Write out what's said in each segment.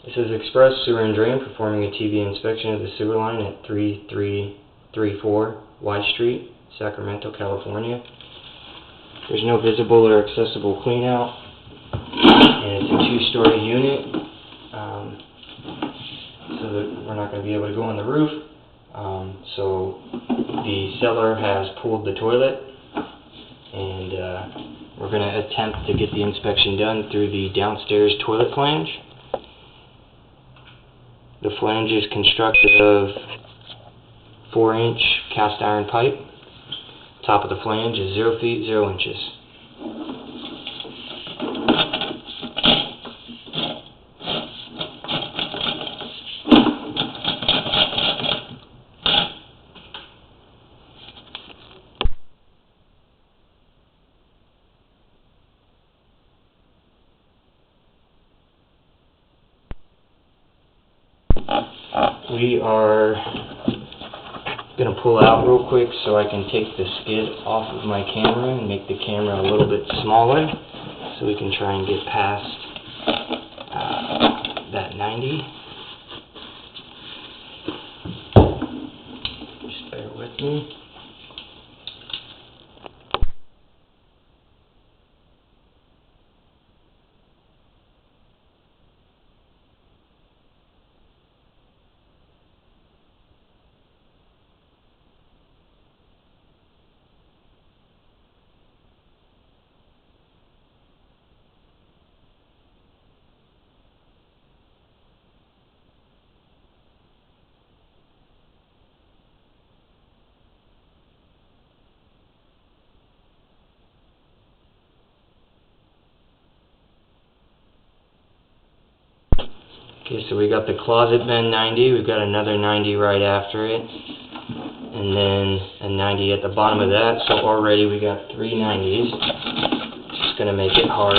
This is Express Sewer and Drain performing a TV inspection of the sewer line at 3334 Y Street, Sacramento, California. There's no visible or accessible cleanout, and it's a two-story unit, so that we're not going to be able to go on the roof. So the seller has pulled the toilet, and we're going to attempt to get the inspection done through the downstairs toilet flange. The flange is constructed of 4-inch cast iron pipe. Top of the flange is 0 feet 0 inches. We are going to pull out real quick so I can take the skid off of my camera and make the camera a little bit smaller so we can try and get past that 90. Just bear with me. Okay, so we got the closet bend 90, we've got another 90 right after it, and then a 90 at the bottom of that, so already we got 3 90s. Just going to make it hard.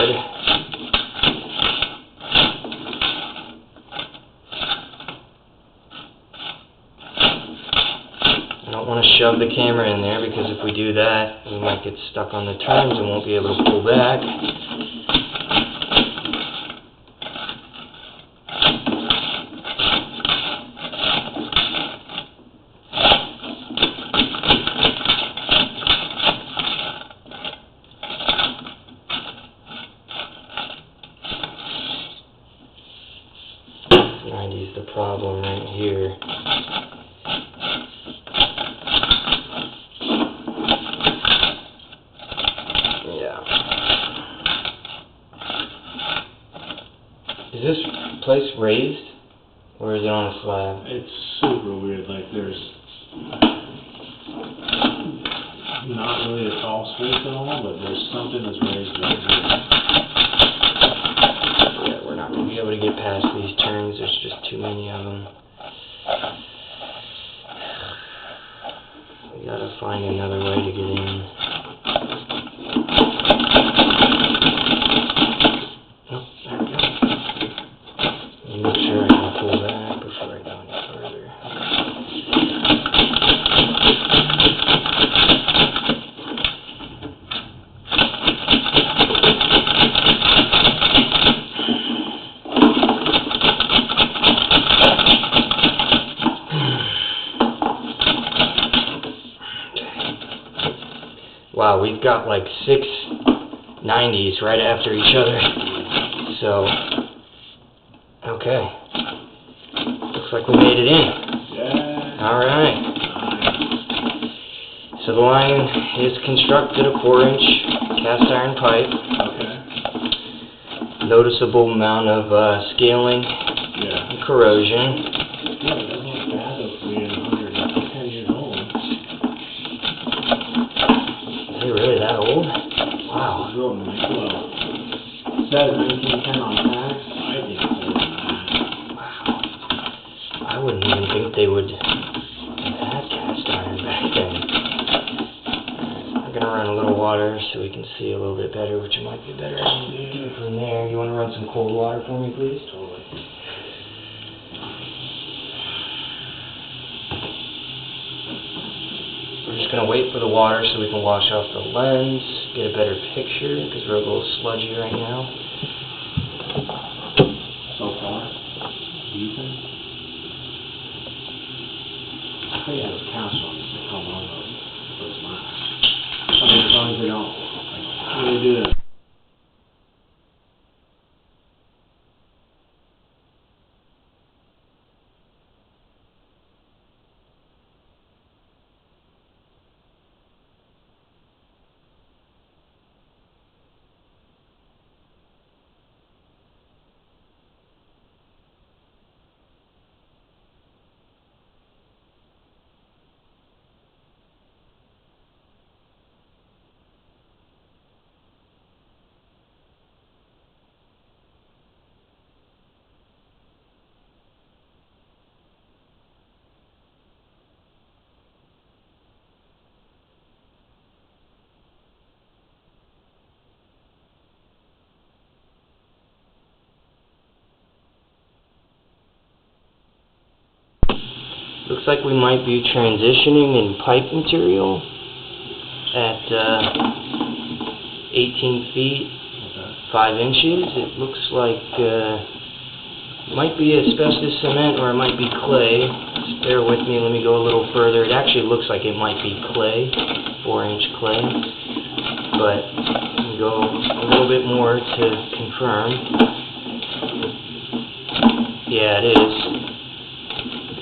I don't want to shove the camera in there because if we do that, we might get stuck on the turns and won't be able to pull back. Is the problem right here. Yeah. Is this place raised, or is it on a slab? It's super weird. Like there's not really a tall space at all, but there's something that's raised right here. We're not going to be able to get past these turns. There's just too many of them. We gotta find another way to get in. Oh, there we go. Let me make sure I can pull back before I go any further. Wow, we've got like 6 90s right after each other. So, okay. Looks like we made it in. Yeah. Alright. So the line is constructed of 4-inch cast iron pipe. Okay. Noticeable amount of scaling and corrosion. Yeah, it doesn't look bad if we're 110 years old. Is it really that old? Wow. It's real nice. Well, it says 1910 on tax. I think it's older than that. Wow. I wouldn't even think they would have had cast iron back then. I'm going to run a little water so we can see a little bit better, which might be better from there. You want to run some cold water for me, please? Totally. We're just going to wait for the water so we can wash off the lens, get a better picture, because we're a little sludgy right now. So far? long as they don't, like, really do that. Looks like we might be transitioning in pipe material at 18 feet, 5 inches. It looks like might be asbestos cement or it might be clay. Just bear with me, let me go a little further. It actually looks like it might be clay, 4-inch clay. But let me go a little bit more to confirm. Yeah, it is.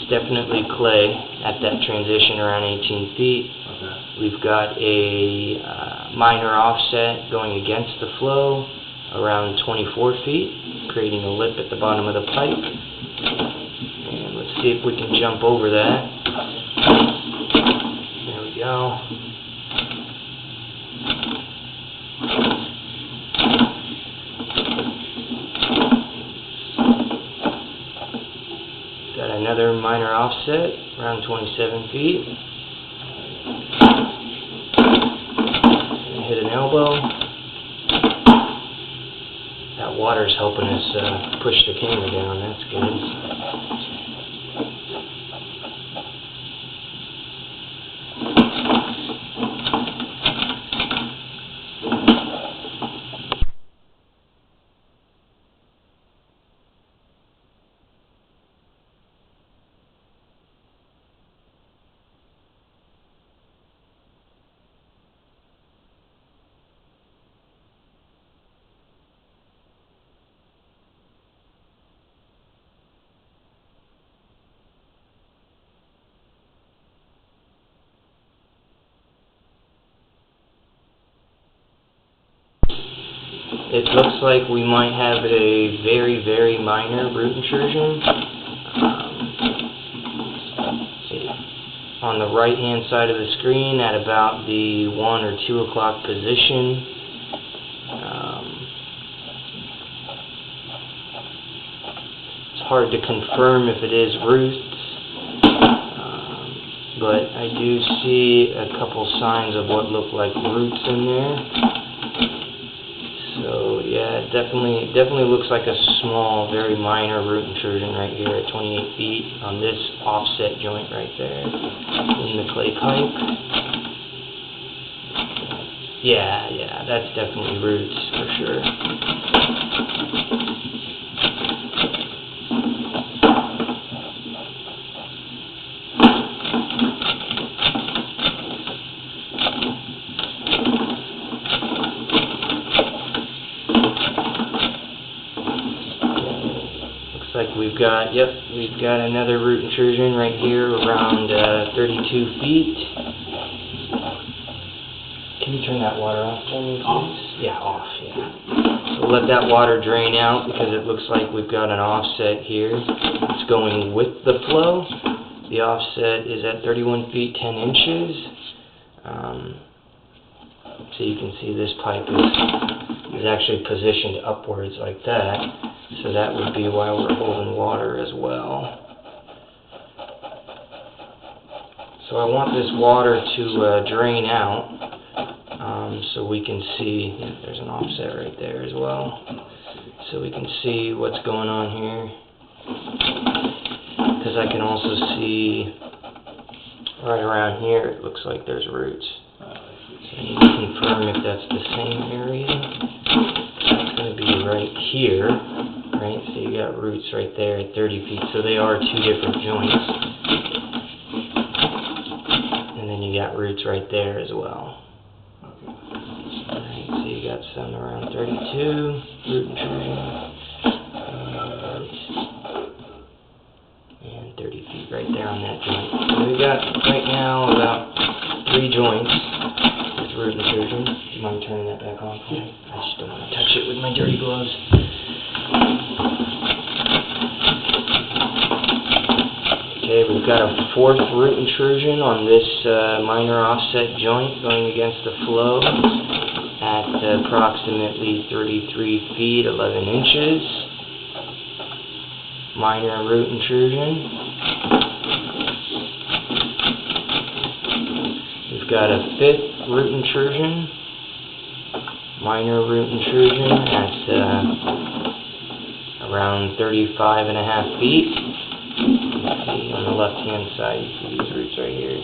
Definitely clay at that transition around 18 feet. Okay. We've got a minor offset going against the flow around 24 feet, creating a lip at the bottom of the pipe. And let's see if we can jump over that. There we go. Got another minor offset, around 27 feet. And hit an elbow. That water's helping us push the camera down, that's good. It looks like we might have a very, very minor root intrusion. On the right-hand side of the screen at about the 1 or 2 o'clock position. It's hard to confirm if it is roots, but I do see a couple signs of what look like roots in there. So yeah, it definitely looks like a small, very minor root intrusion right here at 28 feet on this offset joint right there in the clay pipe. Yeah, that's definitely roots for sure. Like we've got another root intrusion right here around 32 feet. Can you turn that water off for me, please? Off? Yeah, off, yeah. So let that water drain out because it looks like we've got an offset here. It's going with the flow. The offset is at 31 feet 10 inches. So you can see this pipe is actually positioned upwards like that. So that would be why we're holding water as well. So I want this water to drain out so we can see, there's an offset right there as well. So we can see what's going on here. Because I can also see right around here, it looks like there's roots. So I need to confirm if that's the same area. It's going to be right here. Right, so you got roots right there at 30 feet, so they are 2 different joints. And then you got roots right there as well. Okay. got some around 32 root intrusion, and 30 feet right there on that joint. So we got right now about 3 joints with root intrusion. Do you mind turning that back on for me? I just don't want to touch it with my dirty gloves. Okay, we've got a 4th root intrusion on this minor offset joint going against the flow at approximately 33 feet 11 inches. Minor root intrusion. We've got a 5th root intrusion. Minor root intrusion at around 35.5 feet. On the left-hand side, you see these roots right here.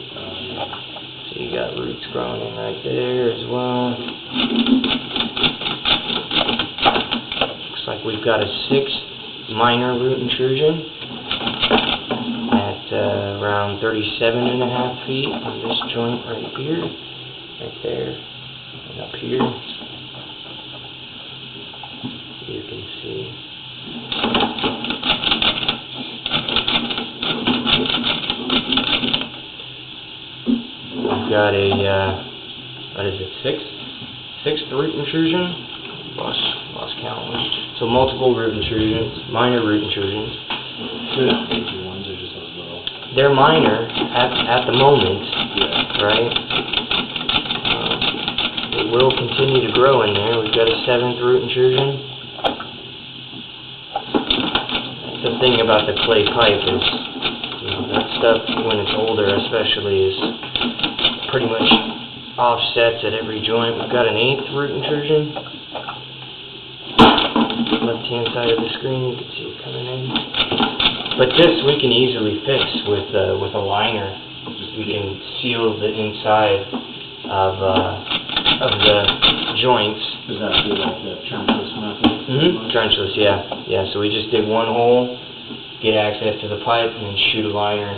So you got roots growing in right there as well. Looks like we've got a 6th minor root intrusion at around 37.5 feet on this joint right here, right there, and up here. You can see. We've got a, what is it, 6th root intrusion? Lost count. So multiple root intrusions, minor root intrusions. Good major ones are just those little. They're minor at the moment, right? It will continue to grow in there. We've got a 7th root intrusion. The thing about the clay pipe is, that stuff, when it's older especially, is pretty much offsets at every joint. We've got an 8th root intrusion. Left-hand side of the screen, you can see it coming in. But this we can easily fix with a liner. We can seal the inside of the joints. Is that through like the trenchless method? Trenchless, yeah. Yeah, so we just dig one hole, get access to the pipe, and then shoot a liner,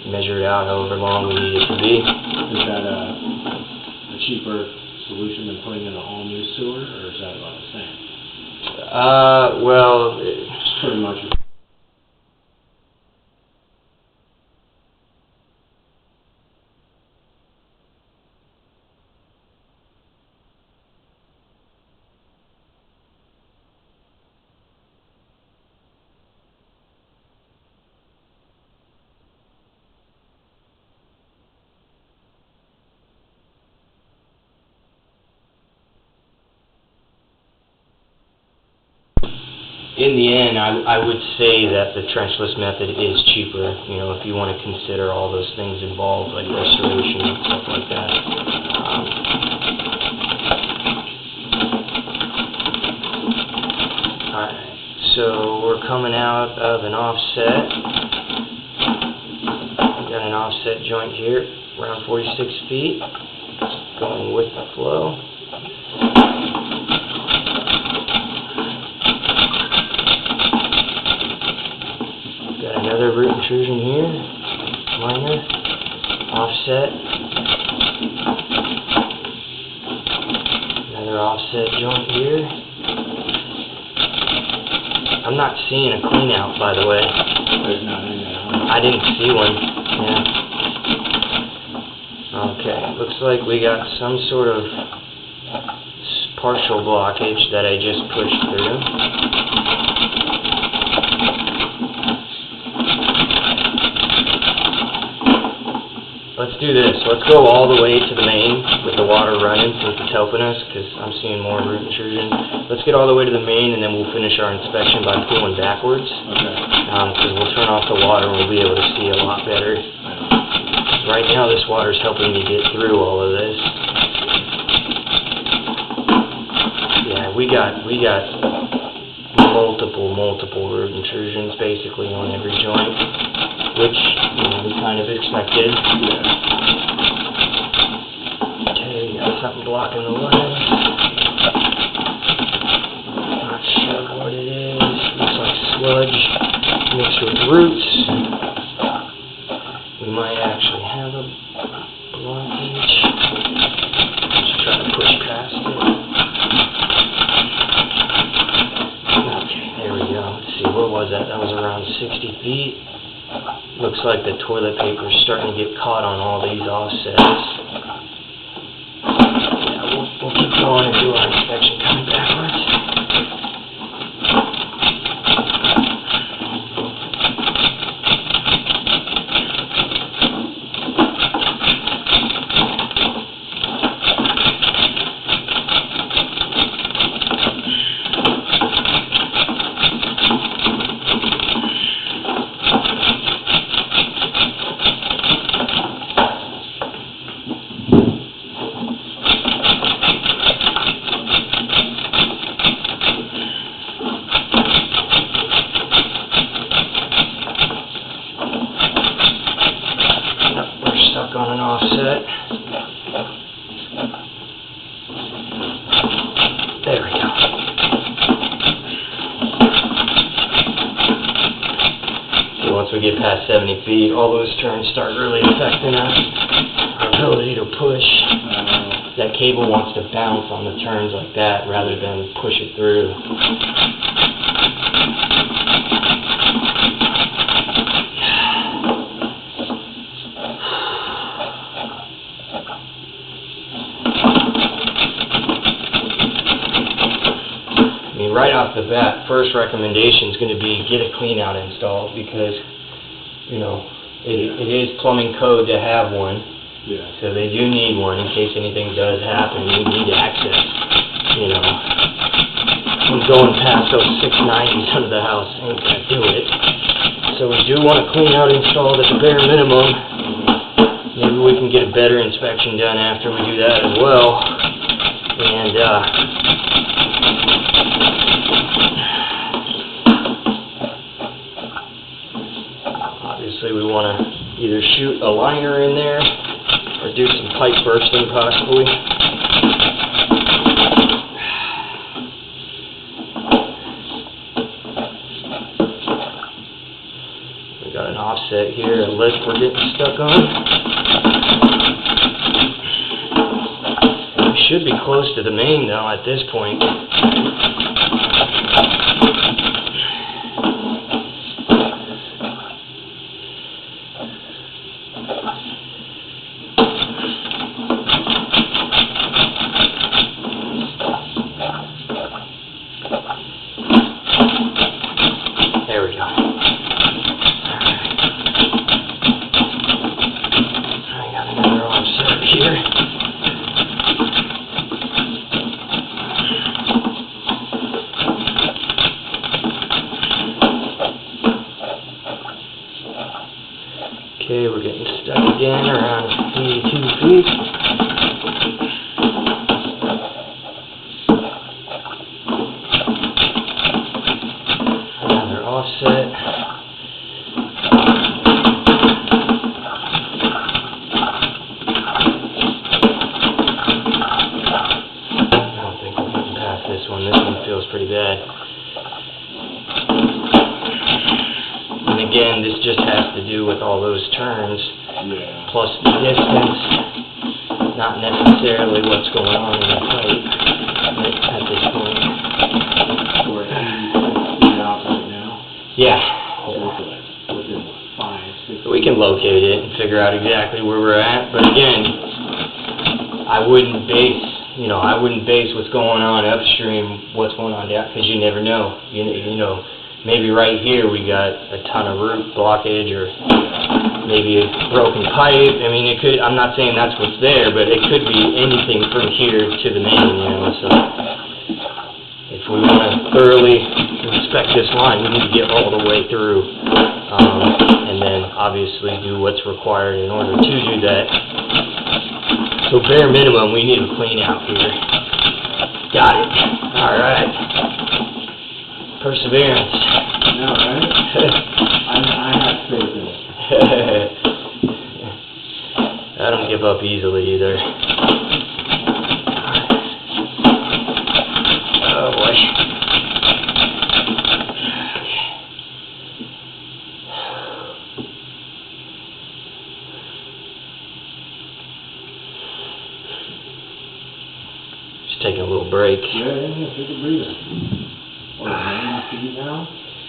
measure it out however long we need it to be. Is that a cheaper solution than putting in a whole new sewer, or is that about the same? Well, It's pretty much. in the end, I would say that the trenchless method is cheaper, if you want to consider all those things involved, like restoration and stuff like that. Alright, so we're coming out of an offset. We've got an offset joint here, around 46 feet, going with the flow. Another root intrusion here, minor, offset, another offset joint here. I'm not seeing a clean out, by the way. There's not in there, huh? I didn't see one, yeah. Okay, looks like we got some sort of partial blockage that I just pushed through. Let's do this. Let's go all the way to the main with the water running since it's helping us, because I'm seeing more root intrusion. Let's get all the way to the main, and then we'll finish our inspection by pulling backwards. Okay. Because we'll turn off the water and we'll be able to see a lot better. Right now this water's helping me get through all of this. Yeah, we got multiple root intrusions basically on every joint, which we kind of expected. Okay, got something blocking the line. Not sure what it is. Looks like sludge mixed with roots. We might actually have a blockage. Just try to push past it. around 60 feet. Looks like the toilet paper's starting to get caught on all these offsets. Yeah, we'll keep going and do our inspection coming backwards. On an offset. There we go. So once we get past 70 feet, all those turns start really affecting us. Our ability to push. That cable wants to bounce on the turns like that rather than push it through. Right off the bat, first recommendation is going to be get a clean out installed because, you know, it is plumbing code to have one. Yeah. So they do need one in case anything does happen. We need access, you know. I'm going past those 690s under the house ain't going to do it. So we do want a clean out installed at the bare minimum. Maybe we can get a better inspection done after we do that as well. And, obviously we want to either shoot a liner in there or do some pipe bursting possibly. We got an offset here, a lip we're getting stuck on. We should be close to the main though at this point. There we go. I got another offset here. Okay, we're getting stuck again around 82 feet. Another offset. I don't think we're getting past this one. This one feels pretty bad. And again, this just has to do with all those turns, plus the distance, not necessarily what's going on in the pipe at this point. We're at 80 feet out right now. Yeah. Within 5, 6. We can locate it and figure out exactly where we're at, but again, I wouldn't base what's going on upstream, what's going on down, because you never know. You know, maybe right here we got a ton of root blockage or maybe a broken pipe. I mean, it could, I'm not saying that's what's there, but it could be anything from here to the main, you know, so if we want to thoroughly inspect this line, we need to get all the way through, and then obviously do what's required in order to do that. So bare minimum, we need a clean out here. Got it. Alright. Perseverance. Yeah, right? I have faith in it. I don't give up easily either. Oh boy. Just taking a little break. Yeah, take a breather. Or 90 feet now?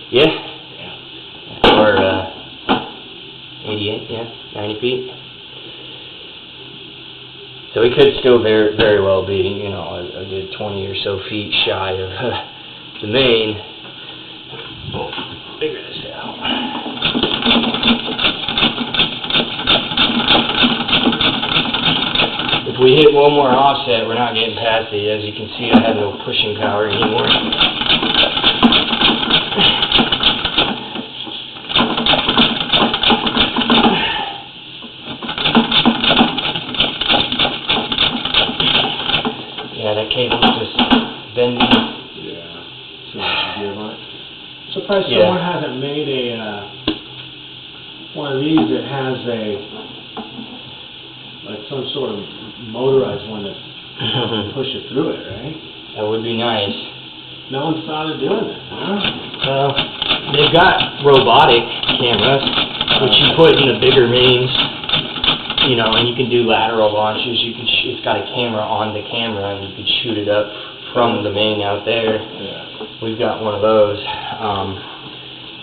Yeah. Yeah. Yeah, 90 feet. So it could still very well be, you know, a good 20 or so feet shy of the main. We'll figure this out. If we hit one more offset, we're not getting past it. As you can see, I have no pushing power anymore. Yeah, that cable's just bending. Yeah. So much gear on it. Surprised Yeah. someone hasn't made a one of these that has like some sort of motorized one that push it through it, right? That would be nice. No one's thought of doing that, huh? Well, they've got robotic cameras, which you put in the bigger mains, you know, and you can do lateral launches. You can it's got a camera on the camera, and you can shoot it up from the main out there. Yeah. We've got one of those.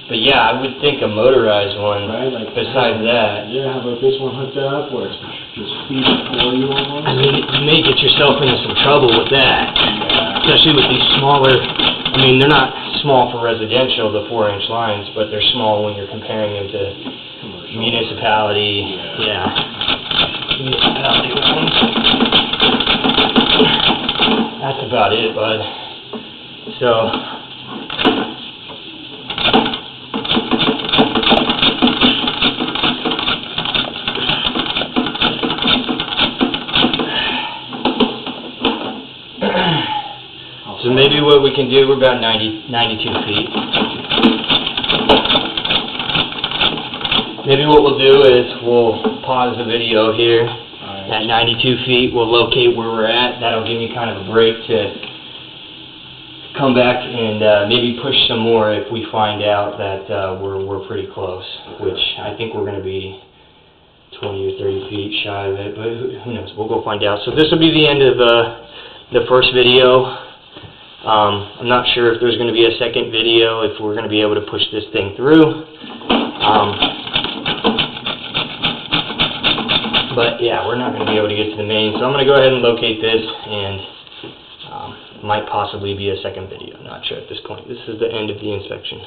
But yeah, I would think a motorized one. Right, like besides that, yeah, have like this one hooked up where it's just feeds it for you almost. I mean, you may get yourself into some trouble with that, especially with these smaller. I mean, they're not small for residential, the 4-inch lines, but they're small when you're comparing them to municipality. Yeah. Municipality ones. That's about it, bud. So. So maybe what we can do, we're about 92 feet. Maybe what we'll do is we'll pause the video here at 92 feet. We'll locate where we're at. That'll give me kind of a break to come back and maybe push some more if we find out that we're pretty close, which I think we're going to be 20 or 30 feet shy of it, but who knows? We'll go find out. So this will be the end of the first video. I'm not sure if there's going to be a second video, if we're going to be able to push this thing through. But yeah, we're not going to be able to get to the main, so I'm going to go ahead and locate this, and might possibly be a second video. Not sure at this point. This is the end of the inspection.